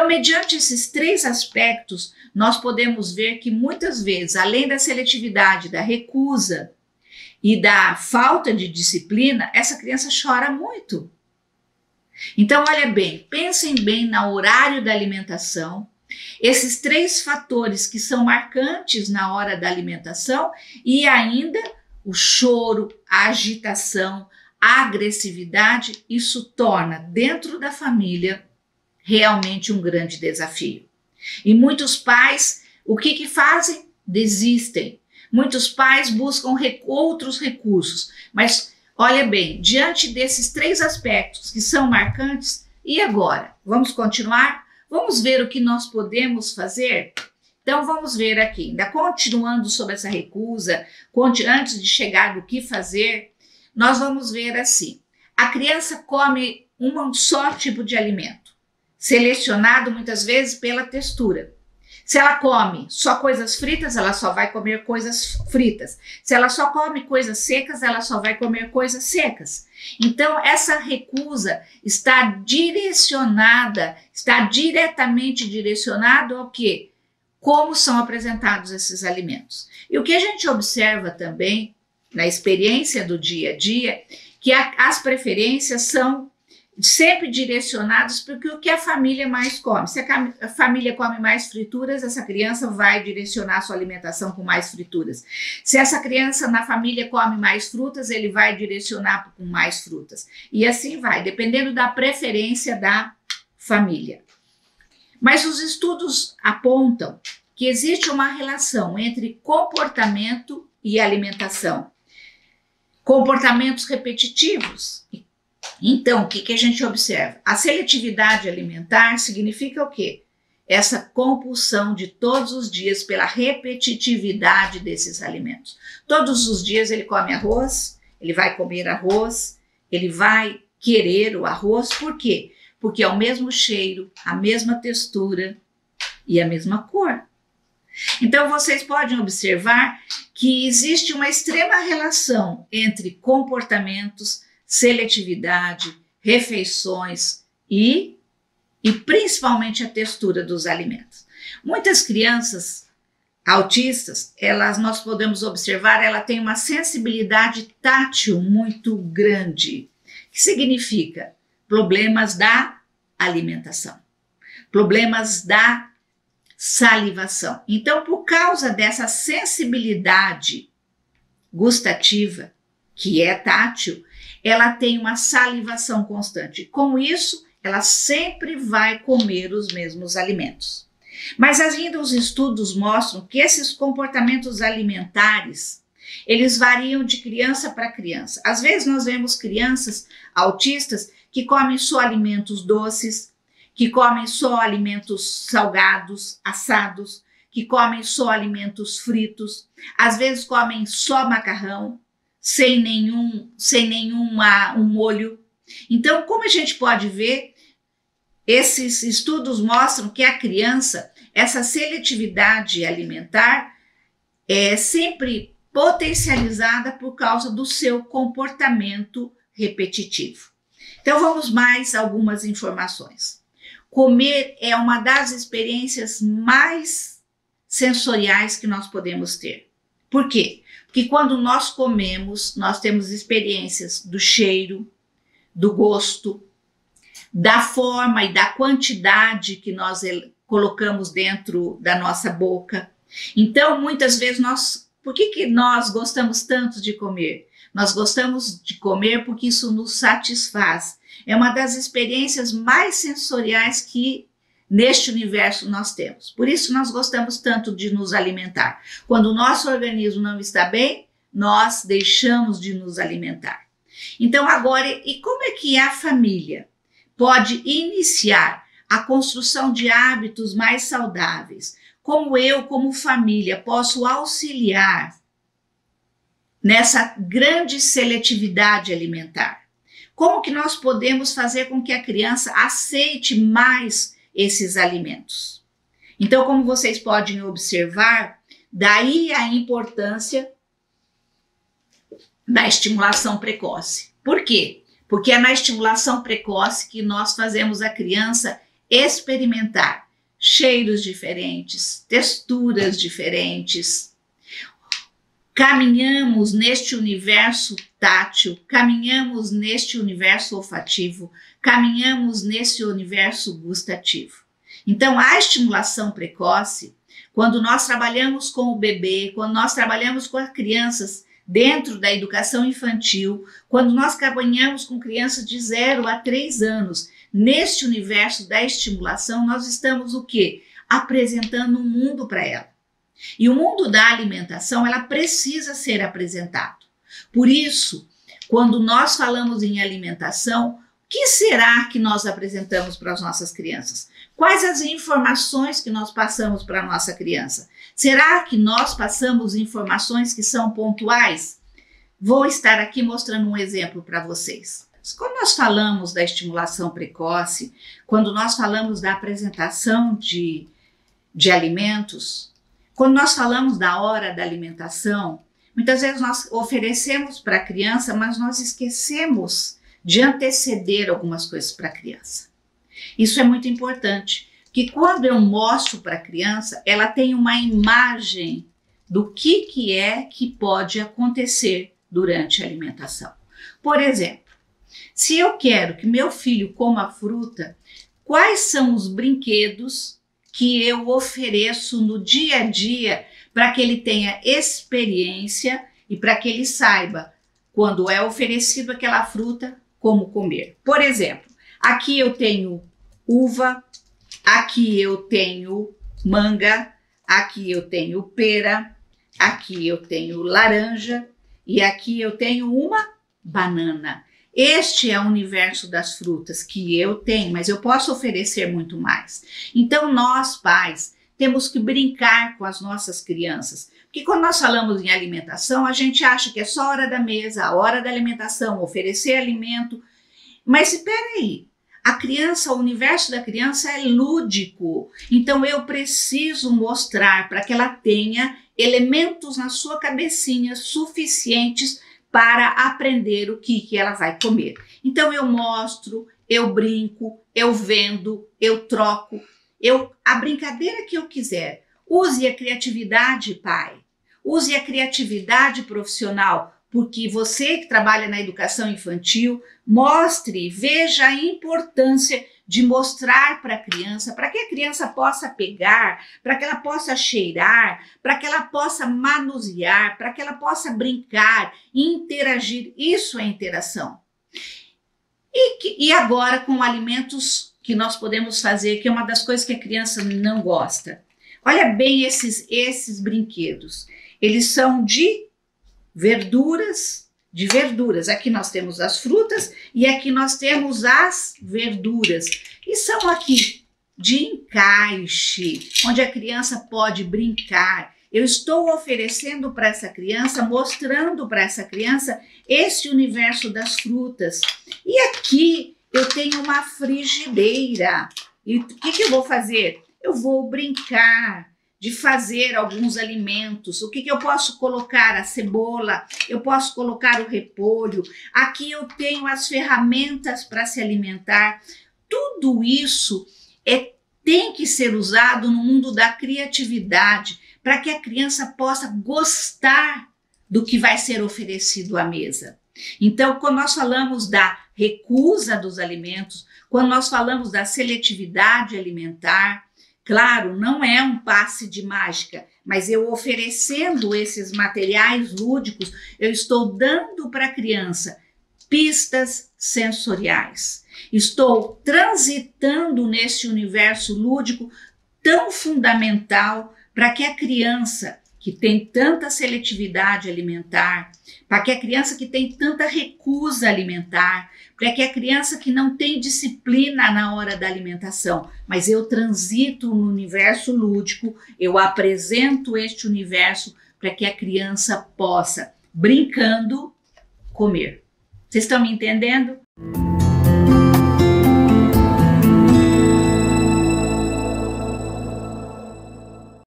Então, mediante esses três aspectos, nós podemos ver que muitas vezes, além da seletividade, da recusa e da falta de disciplina, essa criança chora muito. Então, olha bem, pensem bem no horário da alimentação, esses três fatores que são marcantes na hora da alimentação e ainda o choro, a agitação, a agressividade, isso torna dentro da família realmente um grande desafio. E muitos pais, o que fazem? Desistem. Muitos pais buscam outros recursos, mas olha bem, diante desses três aspectos que são marcantes, e agora? Vamos continuar? Vamos ver o que nós podemos fazer? Então vamos ver aqui, ainda continuando sobre essa recusa, antes de chegar no que fazer, nós vamos ver assim, a criança come um só tipo de alimento, selecionado muitas vezes pela textura. Se ela come só coisas fritas, ela só vai comer coisas fritas. Se ela só come coisas secas, ela só vai comer coisas secas. Então, essa recusa está direcionada, está diretamente direcionado ao quê? Como são apresentados esses alimentos. E o que a gente observa também, na experiência do dia a dia, que as preferências são sempre direcionados para o que a família mais come. Se a família come mais frituras, essa criança vai direcionar a sua alimentação com mais frituras. Se essa criança na família come mais frutas, ele vai direcionar com mais frutas. E assim vai, dependendo da preferência da família. Mas os estudos apontam que existe uma relação entre comportamento e alimentação. Comportamentos repetitivos. Então, o que a gente observa? A seletividade alimentar significa o quê? Essa compulsão de todos os dias pela repetitividade desses alimentos. Todos os dias ele come arroz, ele vai comer arroz, ele vai querer o arroz. Por quê? Porque é o mesmo cheiro, a mesma textura e a mesma cor. Então, vocês podem observar que existe uma extrema relação entre comportamentos, seletividade, refeições e principalmente a textura dos alimentos. Muitas crianças autistas, nós podemos observar, ela tem uma sensibilidade tátil muito grande, que significa problemas da alimentação, problemas da salivação. Então, por causa dessa sensibilidade gustativa, que é tátil, ela tem uma salivação constante. Com isso, ela sempre vai comer os mesmos alimentos. Mas ainda os estudos mostram que esses comportamentos alimentares, eles variam de criança para criança. Às vezes nós vemos crianças autistas que comem só alimentos doces, que comem só alimentos salgados, assados, que comem só alimentos fritos, às vezes comem só macarrão, sem nenhum molho. Então, como a gente pode ver, esses estudos mostram que a criança, essa seletividade alimentar é sempre potencializada por causa do seu comportamento repetitivo. Então, vamos mais algumas informações. Comer é uma das experiências mais sensoriais que nós podemos ter. Por quê? Porque quando nós comemos, nós temos experiências do cheiro, do gosto, da forma e da quantidade que nós colocamos dentro da nossa boca. Então, muitas vezes, por que nós gostamos tanto de comer? Nós gostamos de comer porque isso nos satisfaz. É uma das experiências mais sensoriais que neste universo nós temos. Por isso nós gostamos tanto de nos alimentar. Quando o nosso organismo não está bem, nós deixamos de nos alimentar. Então agora, e como é que a família pode iniciar a construção de hábitos mais saudáveis? Como eu, como família, posso auxiliar nessa grande seletividade alimentar? Como que nós podemos fazer com que a criança aceite mais esses alimentos? Então, como vocês podem observar, daí a importância da estimulação precoce. Por quê? Porque é na estimulação precoce que nós fazemos a criança experimentar cheiros diferentes, texturas diferentes. Caminhamos neste universo tátil, caminhamos neste universo olfativo, caminhamos nesse universo gustativo. Então, a estimulação precoce, quando nós trabalhamos com o bebê, quando nós trabalhamos com as crianças dentro da educação infantil, quando nós caminhamos com crianças de 0 a 3 anos, neste universo da estimulação, nós estamos o quê? Apresentando um mundo para ela. E o mundo da alimentação, ela precisa ser apresentado. Por isso, quando nós falamos em alimentação, o que será que nós apresentamos para as nossas crianças? Quais as informações que nós passamos para a nossa criança? Será que nós passamos informações que são pontuais? Vou estar aqui mostrando um exemplo para vocês. Quando nós falamos da estimulação precoce, quando nós falamos da apresentação de alimentos, quando nós falamos da hora da alimentação, muitas vezes nós oferecemos para a criança, mas nós esquecemos de anteceder algumas coisas para a criança. Isso é muito importante, que quando eu mostro para a criança, ela tem uma imagem do que é que pode acontecer durante a alimentação. Por exemplo, se eu quero que meu filho coma fruta, quais são os brinquedos que eu ofereço no dia a dia para que ele tenha experiência e para que ele saiba, quando é oferecido aquela fruta, como comer. Por exemplo, aqui eu tenho uva, aqui eu tenho manga, aqui eu tenho pera, aqui eu tenho laranja e aqui eu tenho uma banana. Este é o universo das frutas que eu tenho, mas eu posso oferecer muito mais. Então, nós, pais, temos que brincar com as nossas crianças. Porque quando nós falamos em alimentação, a gente acha que é só a hora da mesa, a hora da alimentação, oferecer alimento. Mas espera aí, a criança, o universo da criança é lúdico. Então, eu preciso mostrar para que ela tenha elementos na sua cabecinha suficientes para aprender o que ela vai comer. Então eu mostro, eu brinco, eu vendo, eu troco, a brincadeira que eu quiser. Use a criatividade, pai. Use a criatividade profissional, porque você que trabalha na educação infantil, mostre, veja a importância de mostrar para a criança, para que a criança possa pegar, para que ela possa cheirar, para que ela possa manusear, para que ela possa brincar, interagir. Isso é interação. E agora com alimentos que nós podemos fazer, que é uma das coisas que a criança não gosta. Olha bem esses brinquedos. Eles são de verduras. Aqui nós temos as frutas e aqui nós temos as verduras. E são aqui de encaixe, onde a criança pode brincar. Eu estou oferecendo para essa criança, mostrando para essa criança esse universo das frutas. E aqui eu tenho uma frigideira. E o que eu vou fazer? Eu vou brincar de fazer alguns alimentos. O que eu posso colocar? A cebola, eu posso colocar o repolho. Aqui eu tenho as ferramentas para se alimentar. Tudo isso tem que ser usado no mundo da criatividade, para que a criança possa gostar do que vai ser oferecido à mesa. Então, quando nós falamos da recusa dos alimentos, quando nós falamos da seletividade alimentar, claro, não é um passe de mágica, mas eu oferecendo esses materiais lúdicos, eu estou dando para a criança pistas sensoriais. Estou transitando nesse universo lúdico tão fundamental para que a criança que tem tanta seletividade alimentar, para que a criança que tem tanta recusa alimentar, para que a criança que não tem disciplina na hora da alimentação, mas eu transito no universo lúdico, eu apresento este universo para que a criança possa, brincando, comer. Vocês estão me entendendo?